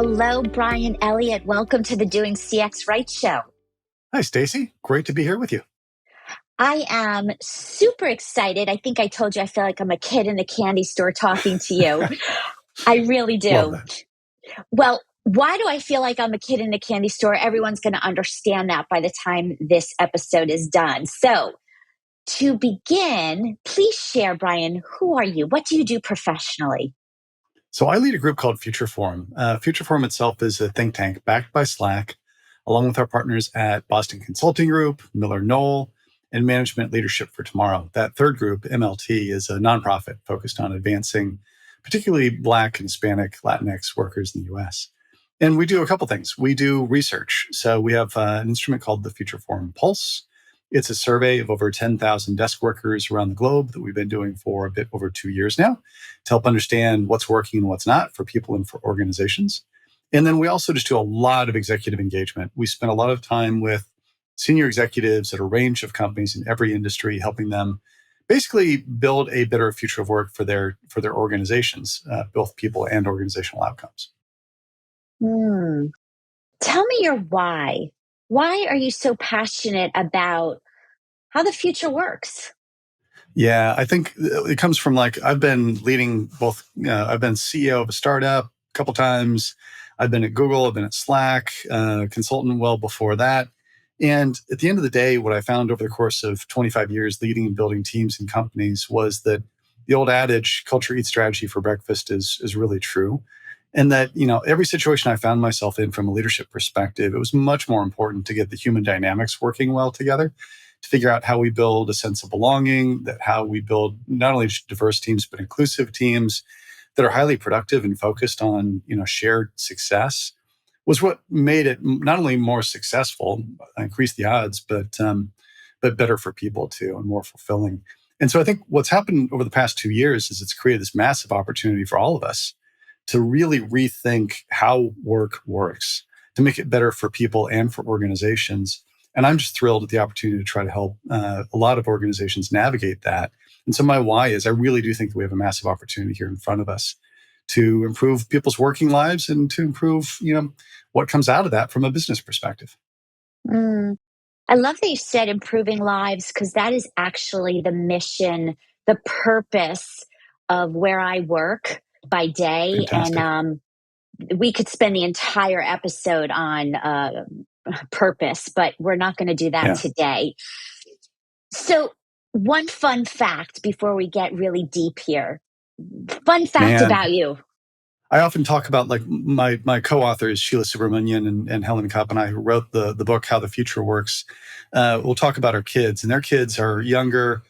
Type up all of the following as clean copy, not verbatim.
Hello, Brian Elliott. Welcome to the Doing CX Right show. Hi, Stacy. Great to be here with you. I am super excited. I think I told you I feel like I'm a kid in a candy store talking to you. I really Love do. that. Well, why do I feel like I'm a kid in a candy store? Everyone's going to understand that by the time this episode is done. So, to begin, please share, Brian, who are you? What do you do professionally? So I lead a group called Future Forum. Future Forum itself is a think tank backed by Slack, along with our partners at Boston Consulting Group, Miller Knoll, and Management Leadership for Tomorrow. That third group, MLT, is a nonprofit focused on advancing particularly Black and Hispanic Latinx workers in the U.S. And we do a couple things. We do research. So we have an instrument called the Future Forum Pulse. It's a survey of over 10,000 desk workers around the globe that we've been doing for a bit over 2 years now to help understand what's working and what's not for people and for organizations. And then we also just do a lot of executive engagement. We spend a lot of time with senior executives at a range of companies in every industry, helping them basically build a better future of work for their organizations, both people and organizational outcomes. Tell me your why. Why are you so passionate about how the future works? Yeah, I think it comes from I've been leading both, I've been CEO of a startup a couple times. I've been at Google, I've been at Slack, consultant well before that. And at the end of the day, what I found over the course of 25 years leading and building teams and companies was that the old adage, culture eats strategy for breakfast, is really true. And that, every situation I found myself in from a leadership perspective, it was much more important to get the human dynamics working well together, to figure out how we build a sense of belonging, that how we build not only diverse teams, but inclusive teams that are highly productive and focused on, shared success, was what made it not only more successful, increase the odds, but better for people too, and more fulfilling. And so I think what's happened over the past 2 years is it's created this massive opportunity for all of us to really rethink how work works, to make it better for people and for organizations. And I'm just thrilled at the opportunity to try to help a lot of organizations navigate that. And so my why is I really do think that we have a massive opportunity here in front of us to improve people's working lives and to improve, what comes out of that from a business perspective. I love that you said improving lives, because that is actually the mission, the purpose of where I work by day. Fantastic. And we could spend the entire episode on purpose, but we're not going to do that today. So, one fun fact before we get really deep here. Fun fact about you. I often talk about my co-authors, Sheila Subramanian and Helen Kopp, and I, who wrote the book, How the Future Works. We'll talk about our kids, and their kids are younger,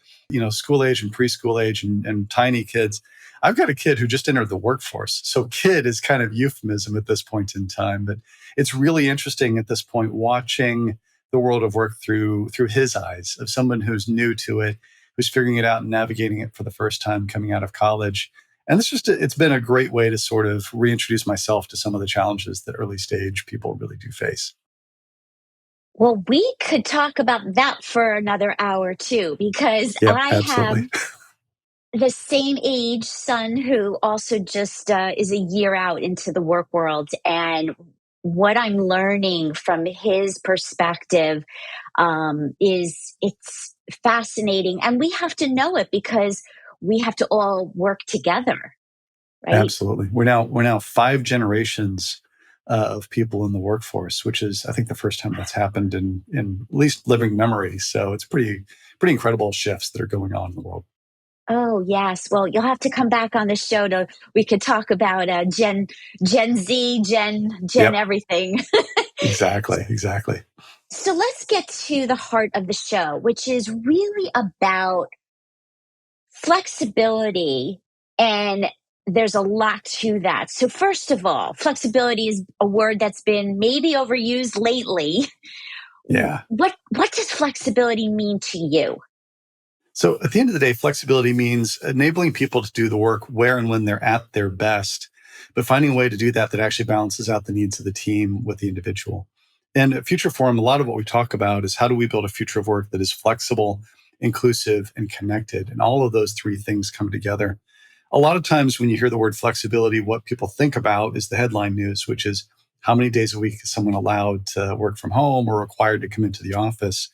school age and preschool age and tiny kids. I've got a kid who just entered the workforce. So kid is kind of euphemism at this point in time, but it's really interesting at this point watching the world of work through his eyes, of someone who's new to it, who's figuring it out and navigating it for the first time coming out of college. And it's been a great way to sort of reintroduce myself to some of the challenges that early stage people really do face. Well, we could talk about that for another hour too, because Yep, I absolutely. have the same age son who also just is a year out into the work world. And what I'm learning from his perspective is it's fascinating. And we have to know it because we have to all work together, right? Absolutely. We're now 5 generations of people in the workforce, which is, I think, the first time that's happened in at least living memory. So it's pretty incredible shifts that are going on in the world. Oh, yes. Well, you'll have to come back on the show we could talk about Gen Z, Gen Yep. everything. Exactly. So let's get to the heart of the show, which is really about flexibility. And there's a lot to that. So first of all, flexibility is a word that's been maybe overused lately. Yeah. What does flexibility mean to you? So at the end of the day, flexibility means enabling people to do the work where and when they're at their best, but finding a way to do that actually balances out the needs of the team with the individual. And at Future Forum, a lot of what we talk about is how do we build a future of work that is flexible, inclusive, and connected. And all of those 3 things come together. A lot of times when you hear the word flexibility, what people think about is the headline news, which is how many days a week is someone allowed to work from home or required to come into the office.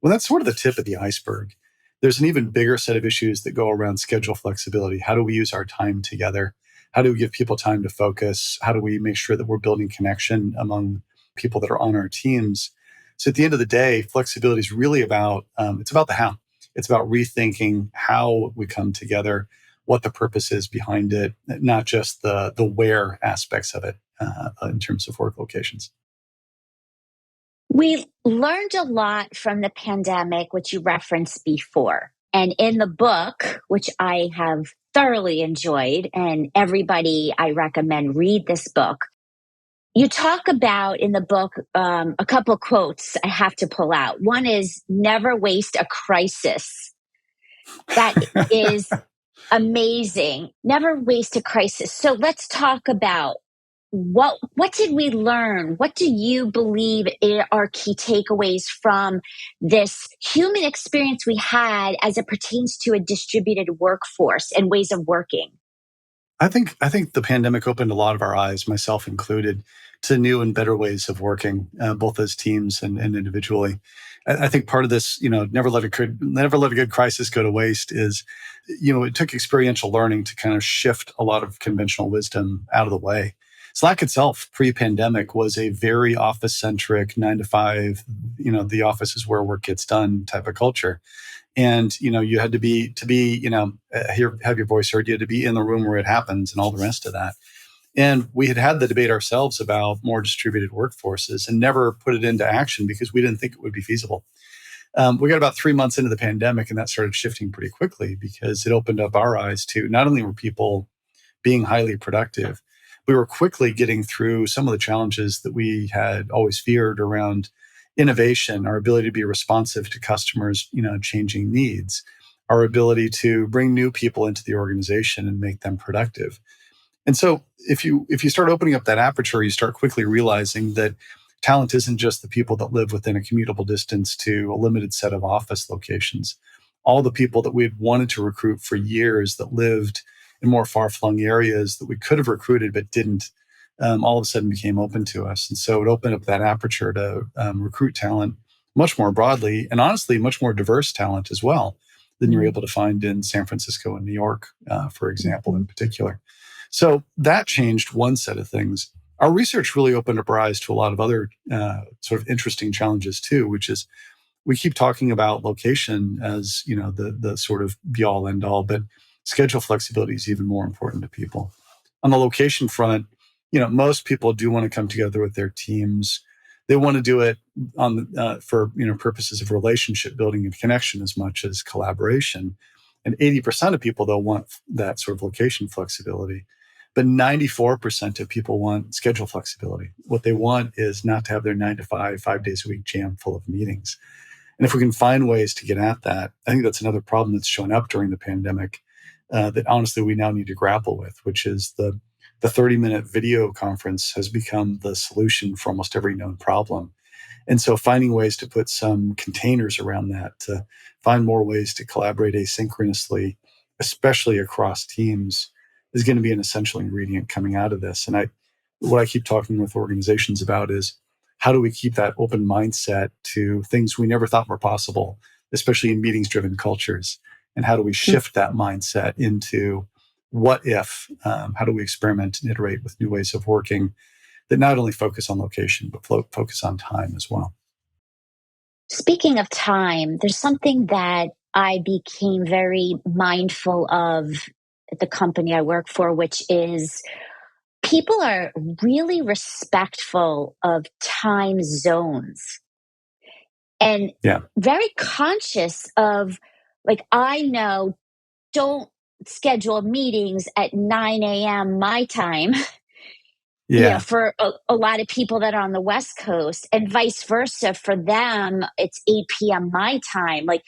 Well, that's sort of the tip of the iceberg. There's an even bigger set of issues that go around schedule flexibility. How do we use our time together? How do we give people time to focus? How do we make sure that we're building connection among people that are on our teams? So at the end of the day, flexibility is really about, it's about the how. It's about rethinking how we come together, what the purpose is behind it, not just the where aspects of it in terms of work locations. We learned a lot from the pandemic, which you referenced before. And in the book, which I have thoroughly enjoyed, and everybody I recommend read this book, you talk about in the book a couple quotes I have to pull out. One is never waste a crisis. That is amazing. Never waste a crisis. So let's talk about what did we learn? What do you believe are key takeaways from this human experience we had as it pertains to a distributed workforce and ways of working? I think the pandemic opened a lot of our eyes, myself included, to new and better ways of working, both as teams and individually. I think part of this, never let a good crisis go to waste. Is, it took experiential learning to kind of shift a lot of conventional wisdom out of the way. Slack itself, pre-pandemic, was a very office-centric 9 to 5. The office is where work gets done type of culture. And you had to be have your voice heard. You had to be in the room where it happens and all the rest of that. And we had the debate ourselves about more distributed workforces and never put it into action because we didn't think it would be feasible. We got about 3 months into the pandemic, and that started shifting pretty quickly because it opened up our eyes to not only were people being highly productive, we were quickly getting through some of the challenges that we had always feared around innovation, our ability to be responsive to customers, changing needs, our ability to bring new people into the organization and make them productive. And so if you start opening up that aperture, you start quickly realizing that talent isn't just the people that live within a commutable distance to a limited set of office locations. All the people that we had wanted to recruit for years that lived in more far-flung areas that we could have recruited but didn't, all of a sudden became open to us. And so it opened up that aperture to recruit talent much more broadly, and honestly, much more diverse talent as well than you're able to find in San Francisco and New York, for example, in particular. So that changed one set of things. Our research really opened up our eyes to a lot of other sort of interesting challenges too, which is we keep talking about location as the sort of be all end all, but schedule flexibility is even more important to people. On the location front, most people do want to come together with their teams. They want to do it for purposes of relationship building and connection as much as collaboration. And 80% of people, they'll want that sort of location flexibility. But 94% of people want schedule flexibility. What they want is not to have their 9 to 5, 5 days a week jammed full of meetings. And if we can find ways to get at that, I think that's another problem that's shown up during the pandemic that honestly we now need to grapple with, which is the 30-minute video conference has become the solution for almost every known problem. And so finding ways to put some containers around that, to find more ways to collaborate asynchronously, especially across teams, is going to be an essential ingredient coming out of this. And what I keep talking with organizations about is how do we keep that open mindset to things we never thought were possible, especially in meetings-driven cultures? And how do we shift that mindset into what if? How do we experiment and iterate with new ways of working that not only focus on location, but focus on time as well? Speaking of time, there's something that I became very mindful of at the company I work for, which is people are really respectful of time zones and Yeah. very conscious of, like, I know, don't schedule meetings at 9 a.m. my time, Yeah. for a lot of people that are on the West Coast, and vice versa. For them, it's 8 p.m. my time. Like,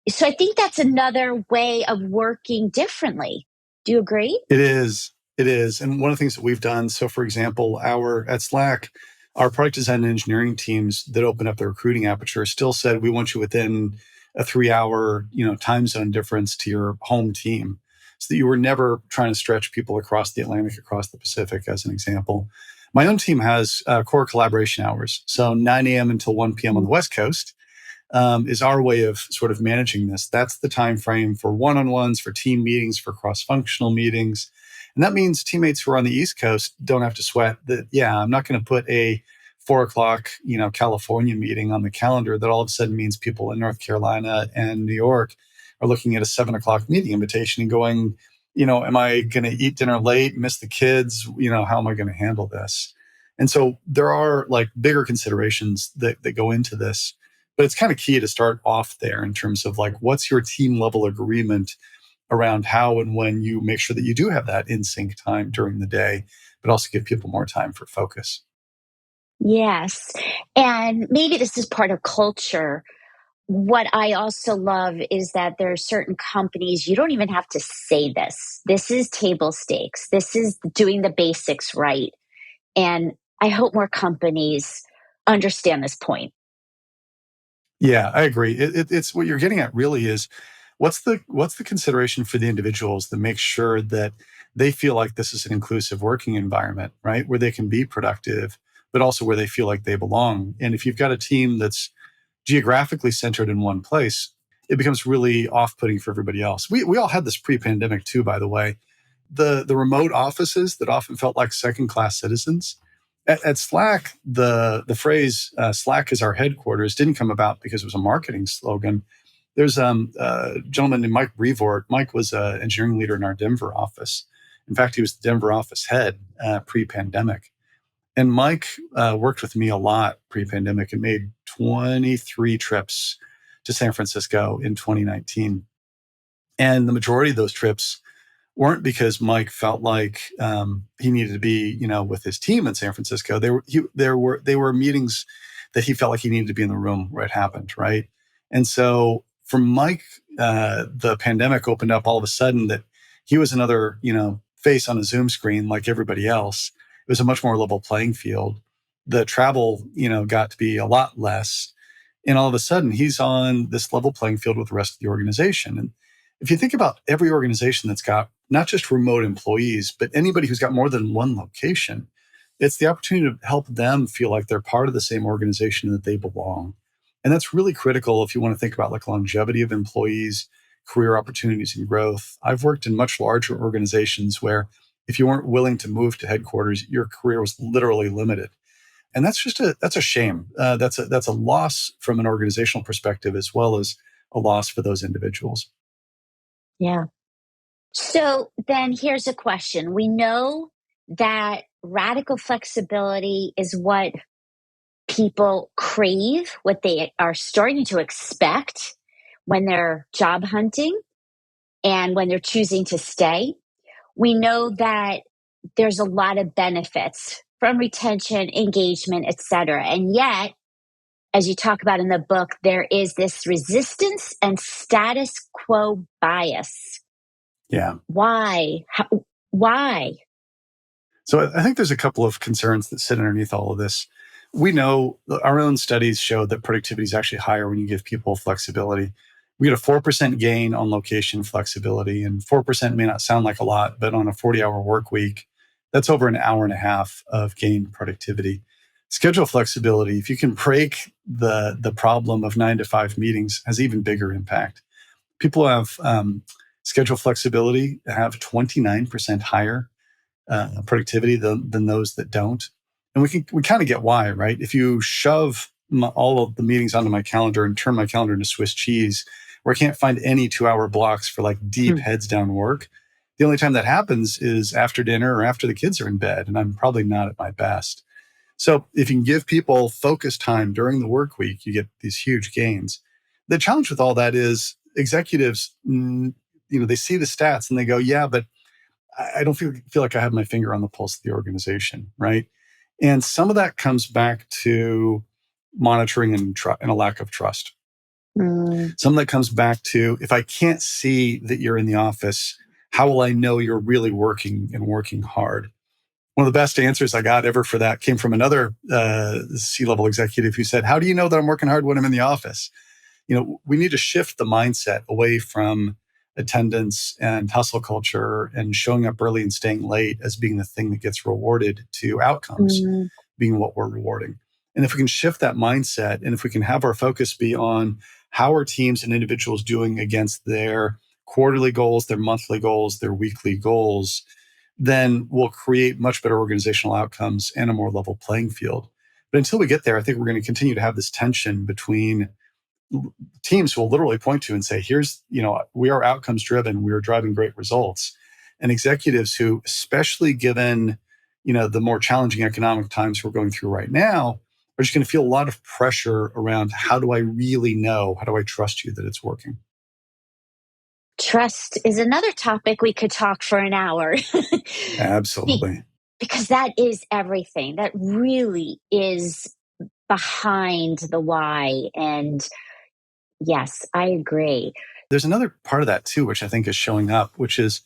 so I think that's another way of working differently. Do you agree? It is. It is. And one of the things that we've done, so for example, at Slack, our product design and engineering teams that open up the recruiting aperture still said, we want you within a 3-hour, time zone difference to your home team. so that you were never trying to stretch people across the Atlantic, across the Pacific, as an example. My own team has core collaboration hours. So 9 a.m. until 1 p.m. on the West Coast is our way of sort of managing this. That's the time frame for one-on-ones, for team meetings, for cross-functional meetings. And that means teammates who are on the East Coast don't have to sweat that, yeah, I'm not going to put a 4 o'clock, California meeting on the calendar that all of a sudden means people in North Carolina and New York are looking at a 7 o'clock meeting invitation and going, am I going to eat dinner late, miss the kids? How am I going to handle this? And so there are like bigger considerations that go into this, but it's kind of key to start off there in terms of like, what's your team level agreement around how and when you make sure that you do have that in sync time during the day, but also give people more time for focus. Yes. And maybe this is part of culture. What I also love is that there are certain companies, you don't even have to say this. This is table stakes. This is doing the basics right. And I hope more companies understand this point. Yeah, I agree. It's what you're getting at really is what's the consideration for the individuals that make sure that they feel like this is an inclusive working environment, right? Where they can be productive, but also where they feel like they belong. And if you've got a team that's geographically centered in one place, it becomes really off-putting for everybody else. We all had this pre-pandemic too, by the way. The remote offices that often felt like second-class citizens. At Slack, the phrase "Slack is our headquarters" didn't come about because it was a marketing slogan. There's a gentleman named Mike Brevoort. Mike was an engineering leader in our Denver office. In fact, he was the Denver office head pre-pandemic. And Mike worked with me a lot pre-pandemic and made 23 trips to San Francisco in 2019. And the majority of those trips weren't because Mike felt like he needed to be, with his team in San Francisco. They were meetings that he felt like he needed to be in the room where it happened, right? And so for Mike, the pandemic opened up all of a sudden that he was another, face on a Zoom screen like everybody else. It was a much more level playing field. The travel, got to be a lot less. And all of a sudden, he's on this level playing field with the rest of the organization. And if you think about every organization that's got not just remote employees, but anybody who's got more than one location, it's the opportunity to help them feel like they're part of the same organization and that they belong. And that's really critical if you want to think about like longevity of employees, career opportunities and growth. I've worked in much larger organizations where if you weren't willing to move to headquarters, your career was literally limited. And that's a shame. That's a loss from an organizational perspective as well as a loss for those individuals. Yeah. So then here's a question. We know that radical flexibility is what people crave, what they are starting to expect when they're job hunting and when they're choosing to stay. We know that there's a lot of benefits from retention, engagement, et cetera. And yet, as you talk about in the book, there is this resistance and status quo bias. Yeah. Why? Why? So I think there's a couple of concerns that sit underneath all of this. We know our own studies show that productivity is actually higher when you give people flexibility. We get a 4% gain on location flexibility, and 4% may not sound like a lot, but on a 40-hour work week, that's over an hour and a half of gained productivity. Schedule flexibility, if you can break the problem of 9 to 5 meetings, has even bigger impact. People who have schedule flexibility have 29% higher productivity than those that don't. And we kind of get why, right? If you shove all of the meetings onto my calendar and turn my calendar into Swiss cheese, where I can't find any 2-hour blocks for like deep heads down work, the only time that happens is after dinner or after the kids are in bed, and I'm probably not at my best. So if you can give people focus time during the work week, you get these huge gains. The challenge with all that is executives, they see the stats and they go, yeah, but I don't feel like I have my finger on the pulse of the organization, right? And some of that comes back to monitoring and a lack of trust. Some of that comes back to, if I can't see that you're in the office, how will I know you're really working and working hard? One of the best answers I got ever for that came from another C-level executive who said, how do you know that I'm working hard when I'm in the office? We need to shift the mindset away from attendance and hustle culture and showing up early and staying late as being the thing that gets rewarded to outcomes Mm, being what we're rewarding. And if we can shift that mindset, and if we can have our focus be on how are teams and individuals doing against their quarterly goals, their monthly goals, their weekly goals, then we'll create much better organizational outcomes and a more level playing field. But until we get there, I think we're going to continue to have this tension between teams who will literally point to and say, here's, we are outcomes driven, we are driving great results. And executives who, especially given, the more challenging economic times we're going through right now, are just going to feel a lot of pressure around how do I really know? How do I trust you that it's working? trust is another topic we could talk for an hour. Be- Absolutely. because that is everything. That really is behind the why. And yes, I agree. There's another part of that too, which I think is showing up, which is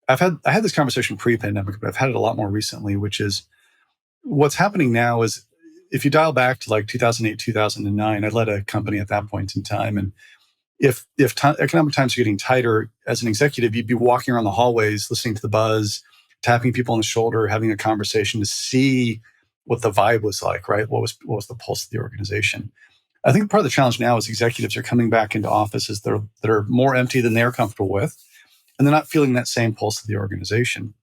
I had this conversation pre-pandemic, but I've had it a lot more recently, which is what's happening now is if you dial back to like 2008, 2009, I led a company at that point in time. And if economic times are getting tighter, as an executive, you'd be walking around the hallways, listening to the buzz, tapping people on the shoulder, having a conversation to see what the vibe was like, right? What was the pulse of the organization? I think part of the challenge now is executives are coming back into offices that are more empty than they're comfortable with, and they're not feeling that same pulse of the organization.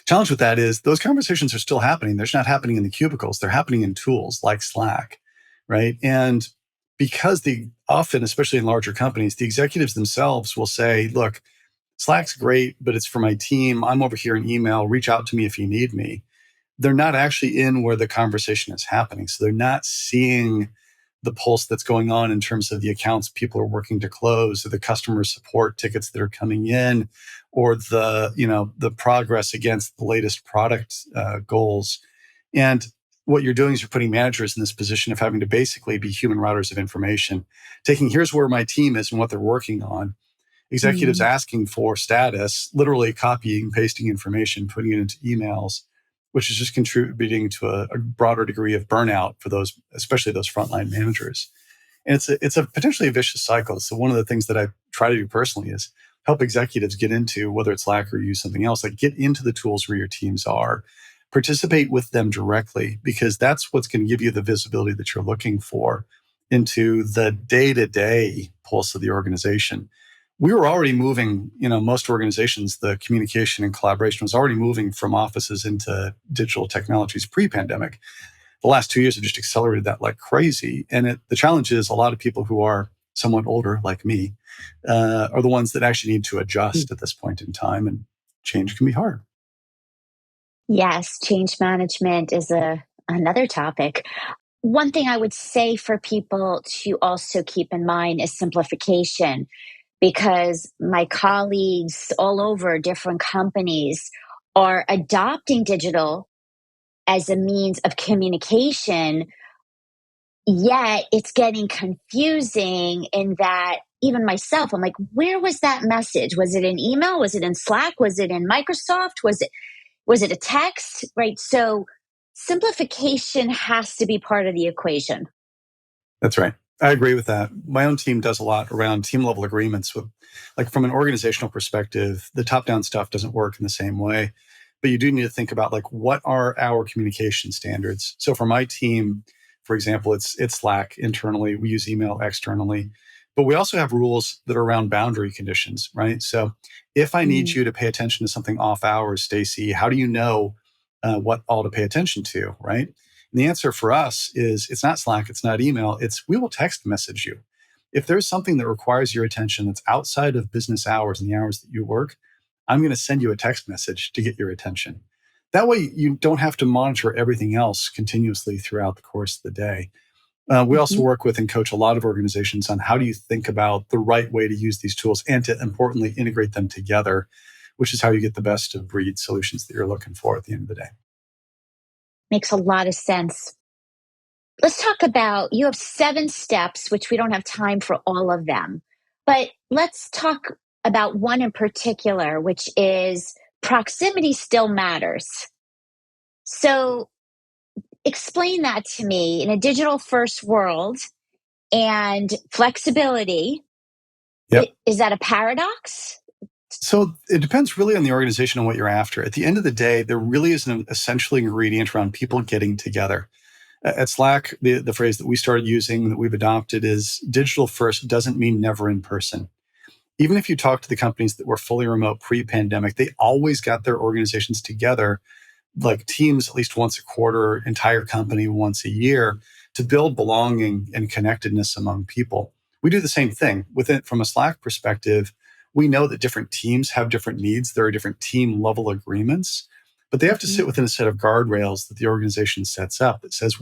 Challenge with that is those conversations are still happening. They're just not happening in the cubicles. They're happening in tools like Slack, right? And because the often, especially in larger companies, the executives themselves will say, look, Slack's great, but it's for my team. I'm over here in email. Reach out to me if you need me. They're not actually in where the conversation is happening. So they're not seeing the pulse that's going on in terms of the accounts people are working to close, or the customer support tickets that are coming in, or the progress against the latest product goals. And what you're doing is you're putting managers in this position of having to basically be human routers of information, taking here's where my team is and what they're working on. Executives Mm, asking for status, literally copying, pasting information, putting it into emails, which is just contributing to a broader degree of burnout for those, especially those frontline managers. And it's a potentially a vicious cycle. So one of the things that I try to do personally is help executives get into, whether it's Slack or use something else, like get into the tools where your teams are, participate with them directly, because that's what's going to give you the visibility that you're looking for into the day-to-day pulse of the organization. We were already moving, most organizations, the communication and collaboration was already moving from offices into digital technologies pre-pandemic. The last 2 years have just accelerated that like crazy. And the challenge is a lot of people who are somewhat older, like me, are the ones that actually need to mm. adjust at this point in time. And change can be hard. Yes, change management is another topic. One thing I would say for people to also keep in mind is simplification, because my colleagues all over different companies are adopting digital as a means of communication, yet it's getting confusing in that even myself, I'm like, where was that message? Was it in email? Was it in Slack? Was it in Microsoft? Was it a text? Right. So simplification has to be part of the equation. That's right. I agree with that. My own team does a lot around team level agreements with, like, from an organizational perspective, the top down stuff doesn't work in the same way. But you do need to think about, like, what are our communication standards? So for my team, for example, it's Slack internally. We use email externally. But we also have rules that are around boundary conditions, right? So if I need Mm, you to pay attention to something off hours, Stacy, how do you know what all to pay attention to, right? And the answer for us is it's not Slack, it's not email, it's we will text message you. If there's something that requires your attention that's outside of business hours and the hours that you work, I'm going to send you a text message to get your attention. That way, you don't have to monitor everything else continuously throughout the course of the day. We also mhm. work with and coach a lot of organizations on how do you think about the right way to use these tools and to importantly integrate them together, which is how you get the best of breed solutions that you're looking for at the end of the day. Makes a lot of sense. Let's talk about, you have 7 steps, which we don't have time for all of them, but let's talk about one in particular, which is proximity still matters. So explain that to me in a digital first world and flexibility. Yep. Is that a paradox? So it depends really on the organization and what you're after. At the end of the day, there really is an essential ingredient around people getting together. At Slack, the phrase that we started using that we've adopted is digital first doesn't mean never in person. Even if you talk to the companies that were fully remote pre-pandemic, they always got their organizations together, like teams at least once a quarter, entire company once a year, to build belonging and connectedness among people. We do the same thing with it from a Slack perspective. We know that different teams have different needs. There are different team level agreements, but they have to sit within a set of guardrails that the organization sets up that says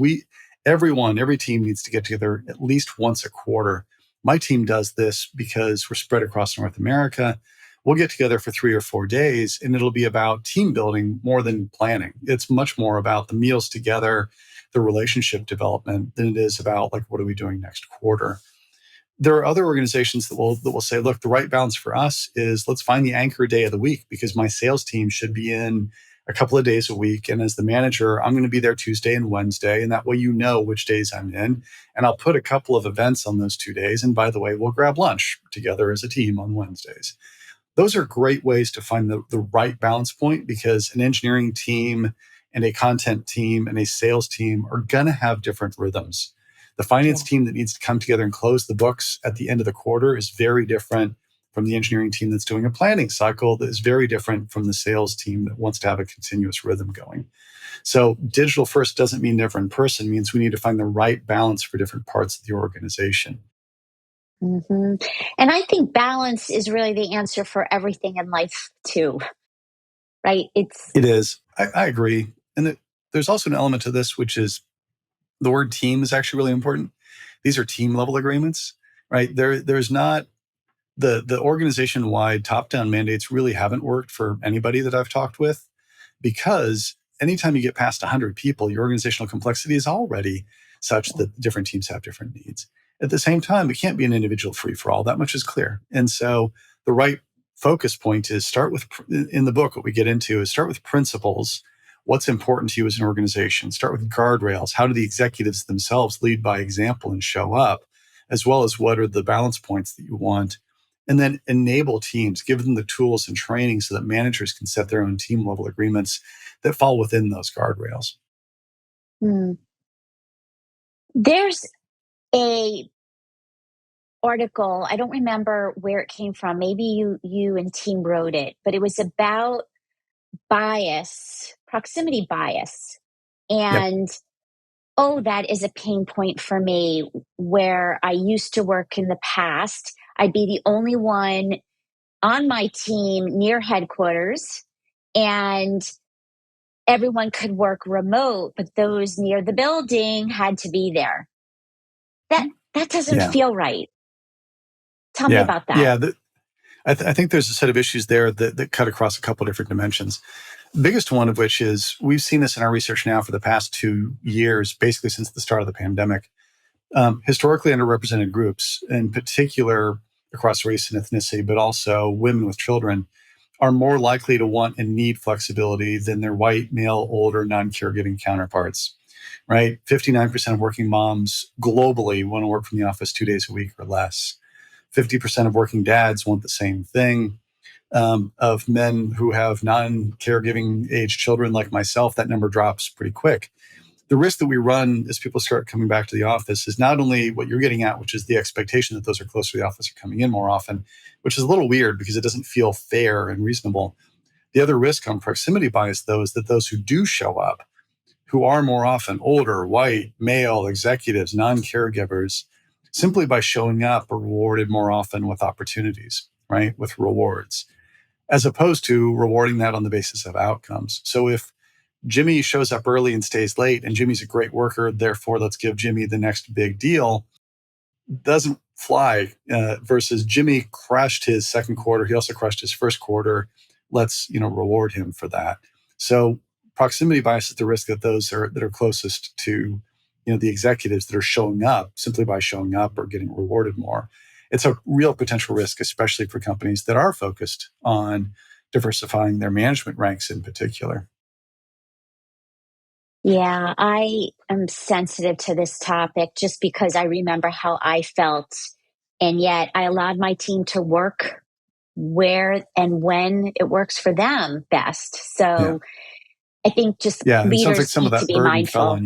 every team needs to get together at least once a quarter. My team does this because we're spread across North America. We'll get together for 3 or 4 days and it'll be about team building more than planning. It's much more about the meals together, the relationship development than it is about like, what are we doing next quarter? There are other organizations that will say, look, the right balance for us is let's find the anchor day of the week because my sales team should be in a couple of days a week. And as the manager, I'm going to be there Tuesday and Wednesday. And that way, you know which days I'm in. And I'll put a couple of events on those 2 days. And by the way, we'll grab lunch together as a team on Wednesdays. Those are great ways to find the right balance point because an engineering team and a content team and a sales team are going to have different rhythms. The finance team that needs to come together and close the books at the end of the quarter is very different from the engineering team that's doing a planning cycle that is very different from the sales team that wants to have a continuous rhythm going. So digital first doesn't mean never in person, it means we need to find the right balance for different parts of the organization. Mm-hmm. And I think balance is really the answer for everything in life, too, right? It is. I agree. And there's also an element to this, which is the word team is actually really important. These are team level agreements, right? There's not the organization wide top down mandates really haven't worked for anybody that I've talked with because anytime you get past 100 people, your organizational complexity is already such that different teams have different needs. At the same time, it can't be an individual free for all. That much is clear. And so the right focus point is start with, in the book, what we get into is start with principles. What's important to you as an organization? Start with guardrails. How do the executives themselves lead by example and show up? As well as what are the balance points that you want? And then enable teams, give them the tools and training so that managers can set their own team level agreements that fall within those guardrails. Hmm. There's a article, I don't remember where it came from. Maybe you and team wrote it, but it was about bias, proximity bias. Yep. And oh, that is a pain point for me where I used to work in the past. I'd be the only one on my team near headquarters, and everyone could work remote, but those near the building had to be there. That doesn't Yeah. feel right. Tell me Yeah. about that. Yeah. I think there's a set of issues there that cut across a couple of different dimensions. The biggest one of which is we've seen this in our research now for the past 2 years, basically since the start of the pandemic. Historically underrepresented groups, in particular across race and ethnicity, but also women with children, are more likely to want and need flexibility than their white, male, older, non-caregiving counterparts, right? 59% of working moms globally want to work from the office 2 days a week or less. 50% of working dads want the same thing. Of men who have non-caregiving age children like myself, that number drops pretty quick. The risk that we run as people start coming back to the office is not only what you're getting at, which is the expectation that those who are closer to the office are coming in more often, which is a little weird because it doesn't feel fair and reasonable. The other risk on proximity bias, though, is that those who do show up, who are more often older, white, male, executives, non-caregivers, simply by showing up are rewarded more often with opportunities, right? With rewards, as opposed to rewarding that on the basis of outcomes. So if Jimmy shows up early and stays late, and Jimmy's a great worker, therefore let's give Jimmy the next big deal, doesn't fly. Versus Jimmy crushed his second quarter, he also crushed his first quarter. Let's reward him for that. So proximity bias is the risk that those that are closest to the executives that are showing up simply by showing up or getting rewarded more. It's a real potential risk, especially for companies that are focused on diversifying their management ranks in particular. Yeah, I am sensitive to this topic just because I remember how I felt And yet I allowed my team to work where and when it works for them best. Yeah. So I think just Yeah. And it sounds like leaders some of need to that be burden fell mindful. on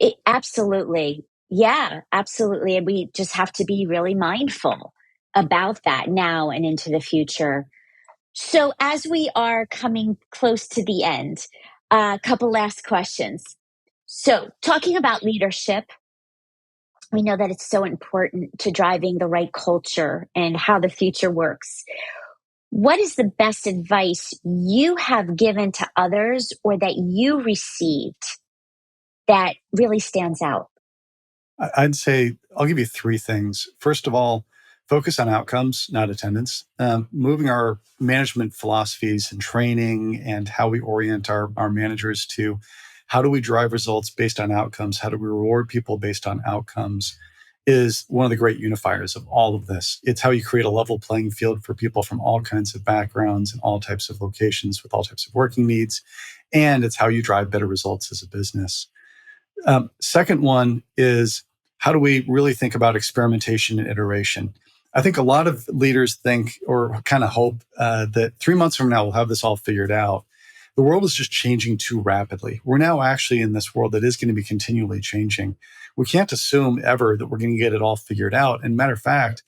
you. Absolutely. Yeah, absolutely. And we just have to be really mindful about that now and into the future. So, as we are coming close to the end, a couple last questions. So, talking about leadership, we know that it's so important to driving the right culture and how the future works. What is the best advice you have given to others or that you received that really stands out? I'd say I'll give you three things. First of all, focus on outcomes, not attendance. Moving our management philosophies and training and how we orient our managers to how do we drive results based on outcomes? How do we reward people based on outcomes? Is one of the great unifiers of all of this. It's how you create a level playing field for people from all kinds of backgrounds and all types of locations with all types of working needs. And it's how you drive better results as a business. Second one is how do we really think about experimentation and iteration? I think a lot of leaders think or kind of hope that 3 months from now we'll have this all figured out. The world is just changing too rapidly. We're now actually in this world that is going to be continually changing. We can't assume ever that we're going to get it all figured out. And matter of fact,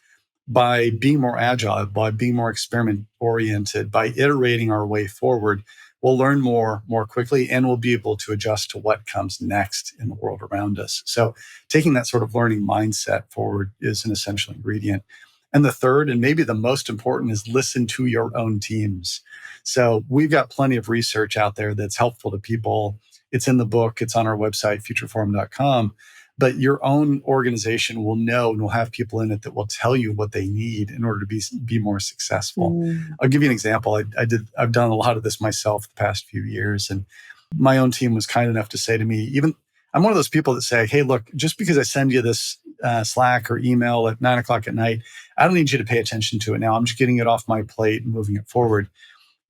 by being more agile, by being more experiment oriented, by iterating our way forward, we'll learn more quickly and we'll be able to adjust to what comes next in the world around us. So taking that sort of learning mindset forward is an essential ingredient. And the third, and maybe the most important, is listen to your own teams. So we've got plenty of research out there that's helpful to people. It's in the book, it's on our website, futureforum.com. But your own organization will know and will have people in it that will tell you what they need in order to be more successful. Mm. I'll give you an example. I've done a lot of this myself the past few years, and my own team was kind enough to say to me, even I'm one of those people that say, "Hey, look, just because I send you this Slack or email at 9 o'clock at night, I don't need you to pay attention to it now. I'm just getting it off my plate and moving it forward."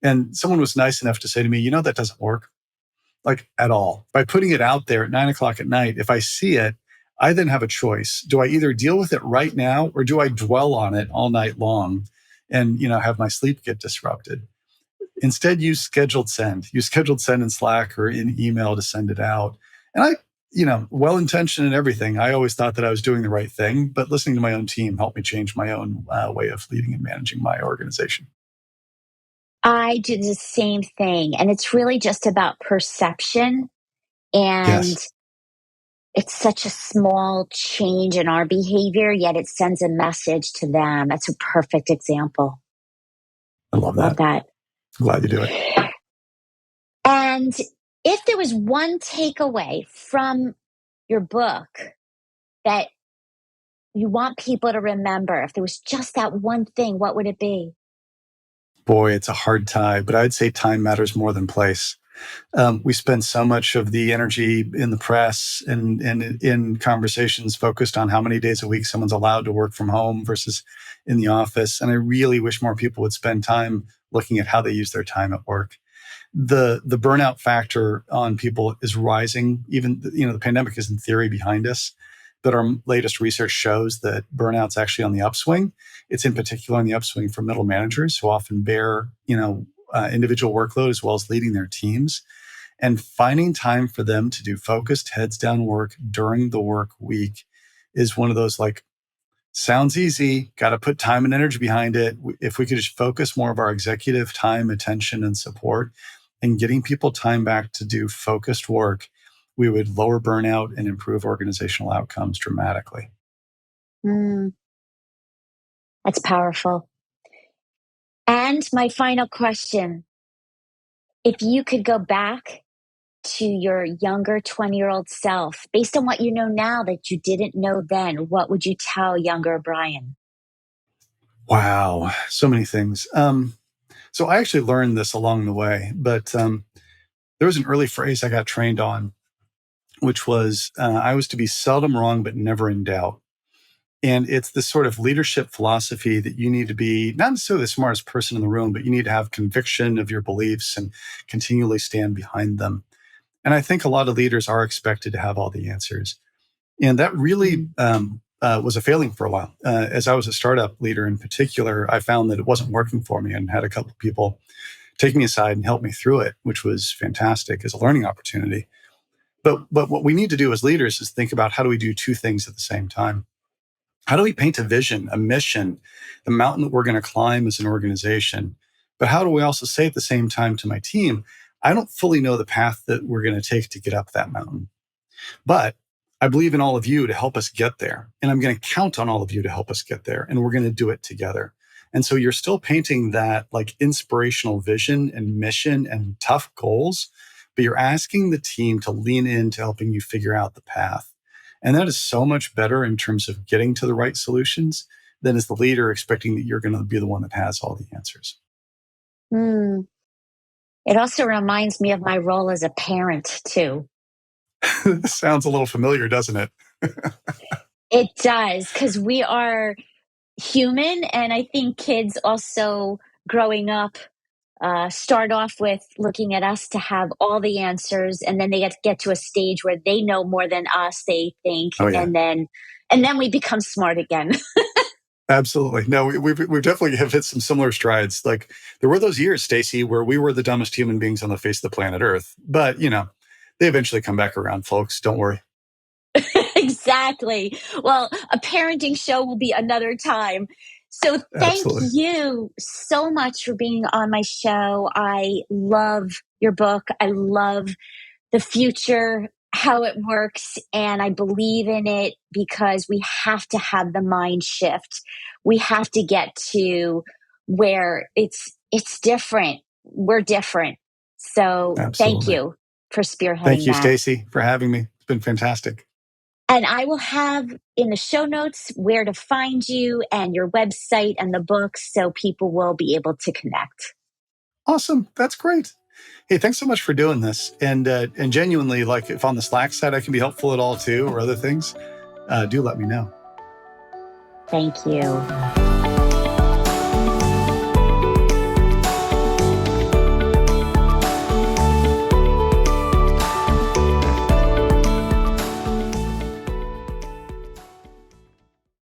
And someone was nice enough to say to me, that doesn't work like at all. By putting it out there at 9 o'clock at night, if I see it, I then have a choice. Do I either deal with it right now or do I dwell on it all night long and, have my sleep get disrupted? Instead, use scheduled send. Use scheduled send in Slack or in email to send it out. And well-intentioned and everything, I always thought that I was doing the right thing, but listening to my own team helped me change my own way of leading and managing my organization. I do the same thing. And it's really just about perception. And Yes, it's such a small change in our behavior, yet it sends a message to them. That's a perfect example. I love Love that. that. Glad you do it. And if there was one takeaway from your book that you want people to remember, if there was just that one thing, what would it be? Boy, it's a hard tie, but I'd say time matters more than place. We spend so much of the energy in the press and in conversations focused on how many days a week someone's allowed to work from home versus in the office. And I really wish more people would spend time looking at how they use their time at work. The burnout factor on people is rising. Even the pandemic is in theory behind us, but our latest research shows that burnout's actually on the upswing. It's in particular on the upswing for middle managers who often bear individual workload as well as leading their teams, and finding time for them to do focused heads down work during the work week is one of those like sounds easy, got to put time and energy behind it. If we could just focus more of our executive time, attention, and support and getting people time back to do focused work, we would lower burnout and improve organizational outcomes dramatically. Mm, that's powerful. And my final question, if you could go back to your younger 20-year-old self, based on what you know now that you didn't know then, what would you tell younger Brian? Wow, so many things. So I actually learned this along the way, but there was an early phrase I got trained on, which was I was to be seldom wrong, but never in doubt. And it's this sort of leadership philosophy that you need to be not necessarily the smartest person in the room, but you need to have conviction of your beliefs and continually stand behind them. And I think a lot of leaders are expected to have all the answers. And that really Mm. was a failing for a while. As I was a startup leader in particular, I found that it wasn't working for me and had a couple of people take me aside and help me through it, which was fantastic as a learning opportunity. But what we need to do as leaders is think about how do we do two things at the same time? How do we paint a vision, a mission, the mountain that we're going to climb as an organization? But how do we also say at the same time to my team, I don't fully know the path that we're going to take to get up that mountain, but I believe in all of you to help us get there. And I'm going to count on all of you to help us get there. And we're going to do it together. And so you're still painting that like inspirational vision and mission and tough goals, but you're asking the team to lean into helping you figure out the path. And that is so much better in terms of getting to the right solutions than as the leader expecting that you're going to be the one that has all the answers. Mm. It also reminds me of my role as a parent, too. This sounds a little familiar, doesn't it? It does, because we are human. And I think kids also growing up start off with looking at us to have all the answers. And then they get to a stage where they know more than us, they think. Oh, yeah. And then we become smart again. Absolutely. No, we've definitely have hit some similar strides. Like there were those years, Stacy, where we were the dumbest human beings on the face of the planet Earth. But, they eventually come back around, folks. Don't worry. Exactly. Well, a parenting show will be another time. So thank Absolutely. you so much for being on my show. I love your book. I love the future, how it works, and I believe in it because we have to have the mind shift. We have to get to where it's different. We're different. So thank Absolutely. you for Thank spearheading you, that. Stacy, for having me. It's been fantastic. And I will have in the show notes where to find you and your website and the books so people will be able to connect. Awesome. That's great. Hey, thanks so much for doing this. And genuinely, like if on the Slack side I can be helpful at all too, or other things, do let me know. Thank you.